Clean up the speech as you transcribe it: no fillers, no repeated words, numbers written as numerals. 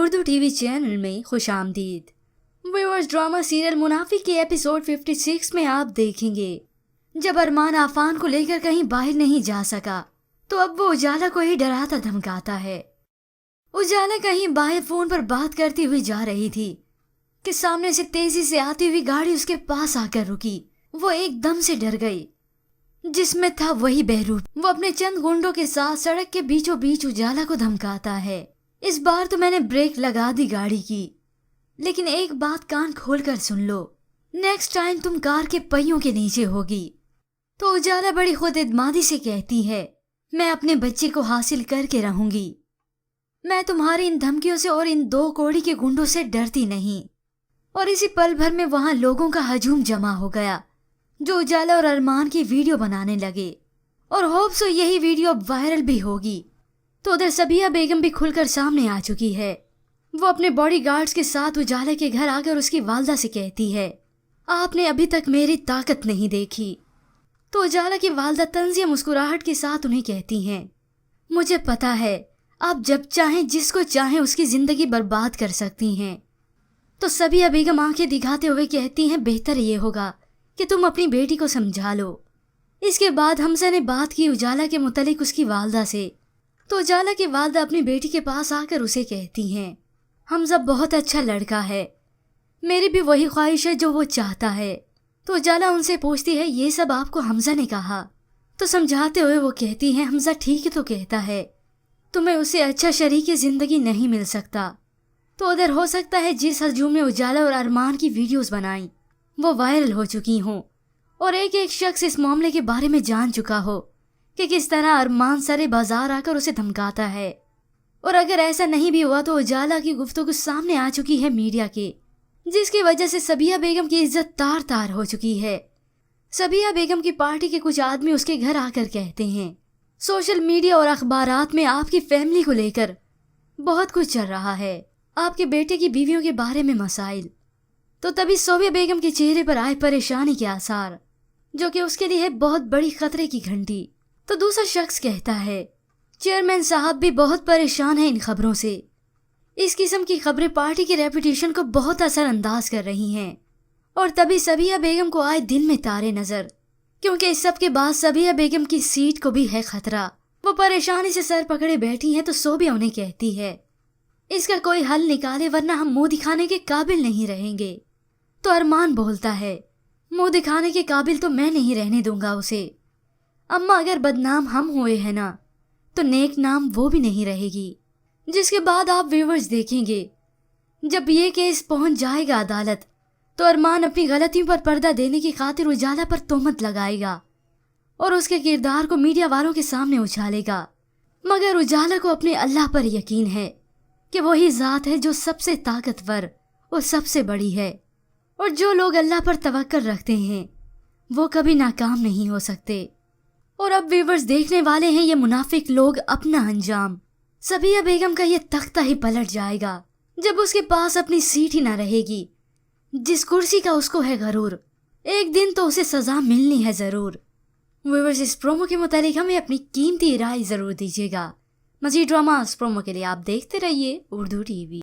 Urdu TV channel में खुशामदीद। Viewers, drama serial मुनाफिक के एपिसोड 56 में आप देखेंगे जब अरमान आफान को लेकर कहीं बाहर नहीं जा सका तो अब वो उजाला को ही डराता धमकाता है। उजाला कहीं बाहर फोन पर बात करती हुई जा रही थी कि सामने से तेजी से आती हुई गाड़ी उसके पास आकर रुकी। वो एकदम से डर गई। जिसमें था वही बहरूप। वो अपने चंद गुंडों के साथ सड़क के बीचों बीच उजाला को धमकाता है। इस बार तो मैंने ब्रेक लगा दी गाड़ी की, लेकिन एक बात कान खोलकर सुन लो, नेक्स्ट टाइम तुम कार के पहियों के नीचे होगी। तो उजाला बड़ी खुद एतमादी से कहती है, मैं अपने बच्चे को हासिल करके रहूंगी। मैं तुम्हारी इन धमकियों से और इन दो कौड़ी के गुंडों से डरती नहीं। और इसी पल भर में वहां लोगों का हजूम जमा हो गया जो उजाला और अरमान की वीडियो बनाने लगे और होप सो यही वीडियो अब वायरल भी होगी। तो उधर सबिया बेगम भी खुलकर सामने आ चुकी है। वो अपने बॉडीगार्ड्स के साथ उजाला के घर आकर उसकी वालदा से कहती है, आपने अभी तक मेरी ताकत नहीं देखी। तो उजाला की वालदा तंजिया मुस्कुराहट के साथ उन्हें कहती हैं, मुझे पता है आप जब चाहें जिसको चाहें उसकी जिंदगी बर्बाद कर सकती हैं। तो सबिया बेगम आंखें दिखाते हुए कहती हैं, बेहतर ये होगा कि तुम अपनी बेटी को समझा लो। इसके बाद हमजा ने बात की उजाला के मुतालिक उसकी वालदा से। तो उजाला की वालदा अपनी बेटी के पास आकर उसे कहती हैं, हमजा बहुत अच्छा लड़का है, मेरी भी वही ख्वाहिश है जो वो चाहता है। तो उजाला उनसे पूछती है, ये सब आपको हमजा ने कहा? तो समझाते हुए वो कहती है, हमजा ठीक तो कहता है, तुम्हें उससे अच्छा शरीके जिंदगी नहीं मिल सकता। तो उधर हो सकता है जिस हजूम में उजाला और अरमान की वीडियोस बनाई वो वायरल हो चुकी हों और एक एक शख्स इस मामले के बारे में जान चुका हो कि किस तरह अरमान सरे बाजार आकर उसे धमकाता है। और अगर ऐसा नहीं भी हुआ तो उजाला की गुफ्तगू सामने आ चुकी है मीडिया के, जिसकी वजह से सबिया बेगम की इज्जत तार तार हो चुकी है। सबिया बेगम की पार्टी के कुछ आदमी उसके घर आकर कहते हैं, सोशल मीडिया और अखबारात में आपकी फैमिली को लेकर बहुत कुछ चल रहा है, आपके बेटे की बीवियों के बारे में मसाइल। तो तभी सोबिया बेगम के चेहरे पर आए परेशानी के आसार, जो कि उसके लिए है बहुत बड़ी खतरे की घंटी। तो दूसरा शख्स कहता है, चेयरमैन साहब भी बहुत परेशान है इन खबरों से। इस किस्म की खबरें पार्टी की रेपुटेशन को बहुत असरअंदाज कर रही हैं। और तभी सबिया बेगम को आए दिन में तारे नजर, क्योंकि इस सब के बाद सबिया बेगम की सीट को भी है खतरा। वो परेशानी से सर पकड़े बैठी हैं। तो सोबिया उन्हें कहती है, इसका कोई हल निकाले वरना हम मुंह दिखाने के काबिल नहीं रहेंगे। तो अरमान बोलता है, मुंह दिखाने के काबिल तो मैं नहीं रहने दूंगा उसे। अम्मा, अगर बदनाम हम हुए हैं ना तो नेक नाम वो भी नहीं रहेगी। जिसके बाद आप व्यूअर्स देखेंगे जब ये केस पहुंच जाएगा अदालत तो अरमान अपनी गलतियों पर पर्दा देने की खातिर उजाला पर तोहमत लगाएगा और उसके किरदार को मीडिया वालों के सामने उछालेगा। मगर उजाला को अपने अल्लाह पर यकीन है कि वही ज़ात है जो सबसे ताकतवर और सबसे बड़ी है। और जो लोग अल्लाह पर तवक्कल रखते हैं वो कभी नाकाम नहीं हो सकते। और अब व्यूअर्स देखने वाले हैं ये मुनाफिक लोग अपना अंजाम। सबिया बेगम का ये तख्ता ही पलट जाएगा जब उसके पास अपनी सीट ही ना रहेगी। जिस कुर्सी का उसको है गरूर, एक दिन तो उसे सजा मिलनी है जरूर। व्यूअर्स, इस प्रोमो के मुतालिक हमें अपनी कीमती राय जरूर दीजिएगा। मज़ीद ड्रामास प्रोमो के लिए आप देखते रहिए उर्दू टीवी।